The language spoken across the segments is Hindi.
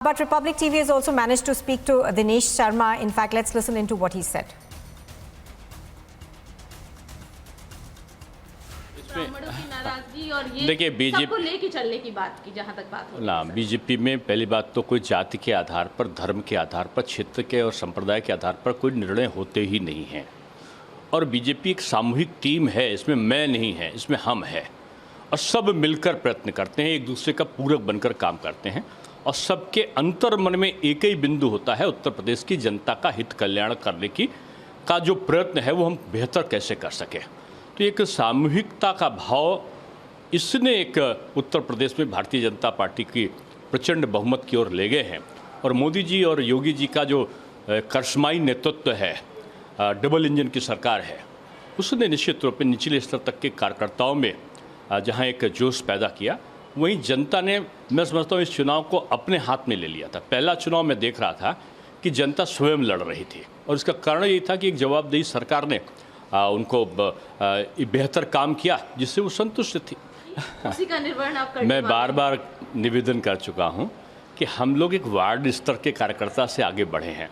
But Republic TV has also managed to speak to Dinesh Sharma. In fact, let's listen into what he said. ब्राह्मणों की नाराजगी और ये देखिए, बीजेपी सबको लेके चलने की बात की, जहां तक बात हो ना बीजेपी में पहली बात तो कोई जाति के आधार पर, धर्म के आधार पर, क्षेत्र के और संप्रदाय के आधार पर कोई निर्णय होते ही नहीं हैं। और बीजेपी एक सामूहिक टीम है, इसमें मैं नहीं है, इसमें हम है और सब मिलकर प्रयत्न करते हैं, एक दूसरे का पूरक बनकर काम करते हैं और सबके अंतर मन में एक ही बिंदु होता है, उत्तर प्रदेश की जनता का हित कल्याण करने की का जो प्रयत्न है वो हम बेहतर कैसे कर सकें। तो एक सामूहिकता का भाव इसने एक उत्तर प्रदेश में भारतीय जनता पार्टी की प्रचंड बहुमत की ओर ले गए हैं। और मोदी जी और योगी जी का जो करिश्माई नेतृत्व है, डबल इंजन की सरकार है, उसने निश्चित रूप से निचले स्तर तक के कार्यकर्ताओं में जहां एक जोश पैदा किया, वहीं जनता ने, मैं समझता हूँ, इस चुनाव को अपने हाथ में ले लिया था। पहला चुनाव मैं देख रहा था कि जनता स्वयं लड़ रही थी और इसका कारण यही था कि एक जवाबदेही सरकार ने उनको बेहतर काम किया जिससे वो संतुष्ट थी। उसी का निर्वहन आप करने मैं बार बार निवेदन कर चुका हूँ कि हम लोग एक वार्ड स्तर के कार्यकर्ता से आगे बढ़े हैं।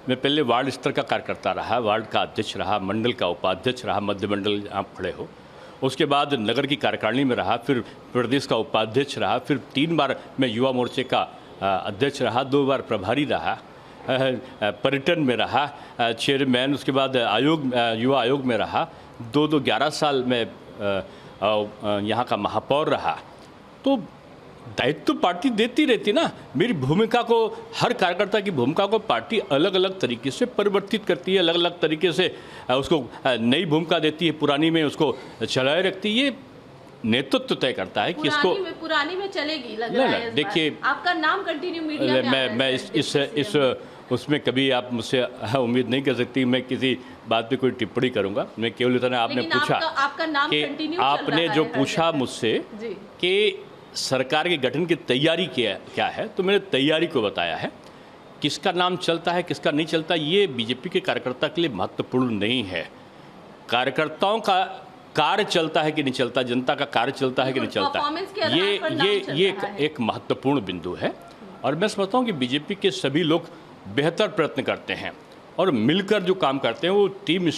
मैं पहले वार्ड स्तर का कार्यकर्ता रहा, वार्ड का अध्यक्ष रहा, मंडल का उपाध्यक्ष रहा, मध्य मंडल आप खड़े हो, उसके बाद नगर की कार्यकारिणी में रहा, फिर प्रदेश का उपाध्यक्ष रहा, फिर 3 बार मैं युवा मोर्चे का अध्यक्ष रहा, 2 बार प्रभारी रहा, पर्यटन में रहा चेयरमैन, उसके बाद युवा आयोग में रहा, 11 साल में यहाँ का महापौर रहा। तो दायित्व तो पार्टी देती रहती ना। मेरी भूमिका को, हर कार्यकर्ता की भूमिका को पार्टी अलग अलग तरीके से परिवर्तित करती है, अलग अलग तरीके से उसको नई भूमिका देती है, पुरानी में उसको चलाए रखती है। ये नेतृत्व तय करता है कि इसको पुरानी में चलेगी, लग रहा है। देखिए, आपका नाम कंटिन्यू मीडिया में मैं इस उसमें कभी आप मुझसे उम्मीद नहीं कर सकती मैं किसी बात पे कोई टिप्पणी करूंगा। मैं केवल इतना, आपने पूछा आपका नाम कि आपने जो पूछा मुझसे कि सरकार के गठन की तैयारी क्या है, तो मैंने तैयारी को बताया है। किसका नाम चलता है, किसका नहीं चलता, ये बीजेपी के कार्यकर्ता के लिए महत्वपूर्ण नहीं है। कार्यकर्ताओं का कार्य चलता है कि नहीं चलता, जनता का कार्य चलता है कि नहीं चलता, ये एक महत्वपूर्ण बिंदु है। और मैं समझता हूँ कि बीजेपी के सभी लोग बेहतर प्रयत्न करते हैं और मिलकर जो काम करते हैं वो टीम